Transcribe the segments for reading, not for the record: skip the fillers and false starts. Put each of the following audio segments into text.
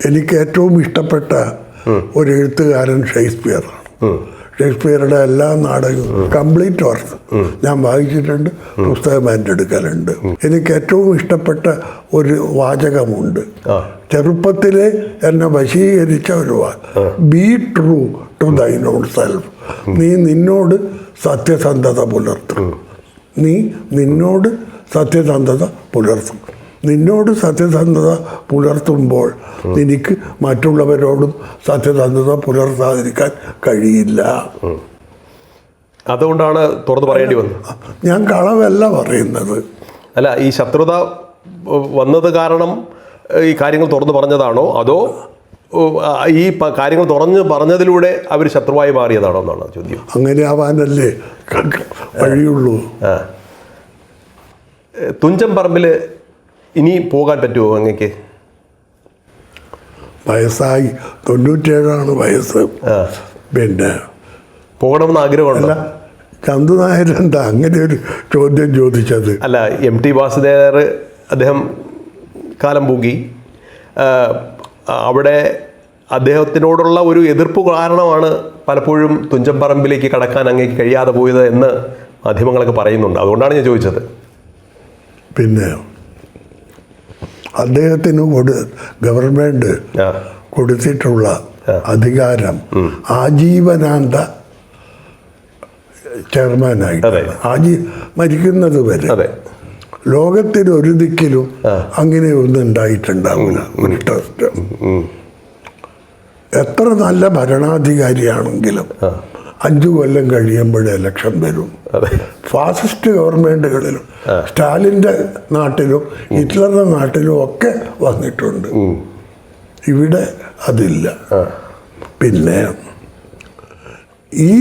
എനിക്ക് ഏറ്റവും ഇഷ്ടപ്പെട്ട ഒരു എഴുത്തുകാരൻ ഷേക്സ്പിയറാണ്. ഷേക്സ്പിയറുടെ എല്ലാ നാടകവും കംപ്ലീറ്റ് വർക്ക് ഞാൻ വായിച്ചിട്ടുണ്ട്, പുസ്തകം എൻ്റെ അടുക്കലുണ്ട്. എനിക്ക് ഏറ്റവും ഇഷ്ടപ്പെട്ട ഒരു വാചകമുണ്ട്, ചെറുപ്പത്തിലെ എന്നെ വശീകരിച്ച ഒരു be true to thine own self. നീ നിന്നോട് സത്യസന്ധത പുലർത്തും. നീ നിന്നോട് സത്യസന്ധത പുലർത്തും. നിന്നോട് സത്യസന്ധത പുലർത്തുമ്പോൾ എനിക്ക് മറ്റുള്ളവരോടും സത്യസന്ധത പുലർത്താതിരിക്കാൻ കഴിയില്ല. അതുകൊണ്ടാണ് തുറന്നു പറയേണ്ടി വന്നത്. ഞാൻ കളവല്ല പറയുന്നത്. അല്ല, ഈ ശത്രുത വന്നത് കാരണം ഈ കാര്യങ്ങൾ തുറന്നു പറഞ്ഞതാണോ, അതോ ഈ കാര്യങ്ങൾ തുറന്ന് പറഞ്ഞതിലൂടെ അവർ ശത്രുവായി മാറിയതാണോ എന്നാണ് ചോദ്യം. അങ്ങനെ ആവാനല്ലേ വഴിയുള്ളൂ. തുഞ്ചൻ പറമ്പിൽ ഇനി പോകാൻ പറ്റുമോ അങ്ങക്ക്? വയസ്സായി, 97 വയസ്സ്. പിന്നെ പോകണമെന്ന് ആഗ്രഹമുണ്ടല്ല? ചന്തു നായർ എന്താ അങ്ങനെ ഒരു ചോദ്യം ചോദിച്ചത്? അല്ല, MT വാസുദേവർ അദ്ദേഹം കാലം പൂകി. അവിടെ അദ്ദേഹത്തിനോടുള്ള ഒരു എതിർപ്പ് കാരണമാണ് പലപ്പോഴും തുഞ്ചൻ പറമ്പിലേക്ക് കടക്കാൻ അങ്ങേക്ക് കഴിയാതെ പോയത് എന്ന് മാധ്യമങ്ങളൊക്കെ പറയുന്നുണ്ട്. അതുകൊണ്ടാണ് ഞാൻ ചോദിച്ചത്. പിന്നെ അദ്ദേഹത്തിന് ഗവൺമെൻറ് കൊടുത്തിട്ടുള്ള അധികാരം ആജീവനാന്ത ചെയർമാനായിട്ട് മരിക്കുന്നത് വരെ ലോകത്തിൽ ഒരു ദിക്കിലും അങ്ങനെയൊന്നും ഉണ്ടായിട്ടുണ്ടാവില്ല. ഒരു ട്രസ്റ്റ് എത്ര നല്ല ഭരണാധികാരിയാണെങ്കിലും 5 കൊല്ലം കഴിയുമ്പോഴേ ഇലക്ഷൻ വരും. ഫാസിസ്റ്റ് ഗവൺമെൻറ്റുകളിലും സ്റ്റാലിൻ്റെ നാട്ടിലും ഹിറ്റ്ലറുടെ നാട്ടിലും ഒക്കെ വന്നിട്ടുണ്ട്. ഇവിടെ അതില്ല. പിന്നെ ഈ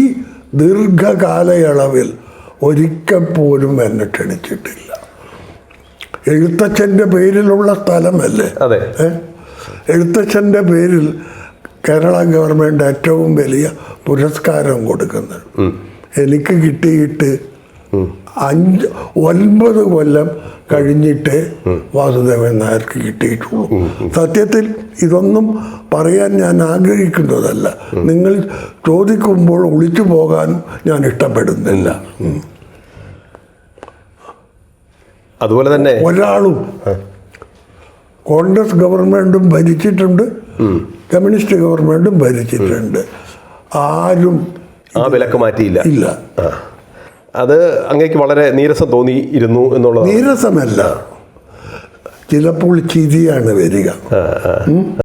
ദീർഘകാലയളവിൽ ഒരിക്കൽ പോലും എന്നെ ക്ഷണിച്ചിട്ടില്ല. എഴുത്തച്ഛൻ്റെ പേരിലുള്ള സ്ഥലമല്ലേ, എഴുത്തച്ഛൻ്റെ പേരിൽ കേരള ഗവൺമെൻറ് ഏറ്റവും വലിയ പുരസ്കാരം കൊടുക്കുന്നത്. എനിക്ക് കിട്ടിയിട്ട് 9 കൊല്ലം കഴിഞ്ഞിട്ടേ വാസുദേവൻ നായർക്ക് കിട്ടിയിട്ടുള്ളൂ. സത്യത്തിൽ ഇതൊന്നും പറയാൻ ഞാൻ ആഗ്രഹിക്കുന്നതല്ല. നിങ്ങൾ ചോദിക്കുമ്പോൾ ഒളിച്ചു പോകാനും ഞാൻ ഇഷ്ടപ്പെടുന്നില്ല. അതുപോലെ തന്നെ ഒരാളും കോൺഗ്രസ് ഗവൺമെൻറ്റും ഭരിച്ചിട്ടുണ്ട്, കമ്മ്യൂണിസ്റ്റ് ഗവൺമെൻറ്റും ഭരിച്ചിട്ടുണ്ട്. ആരും ആ വിലക്ക് മാറ്റിയില്ല. ഇല്ല. അത് അങ്ങേക്ക് വളരെ നീരസം തോന്നിയിരുന്നു എന്നുള്ളത്? നീരസമല്ല, ചിലപ്പോൾ ചിരിയാണ് വരിക.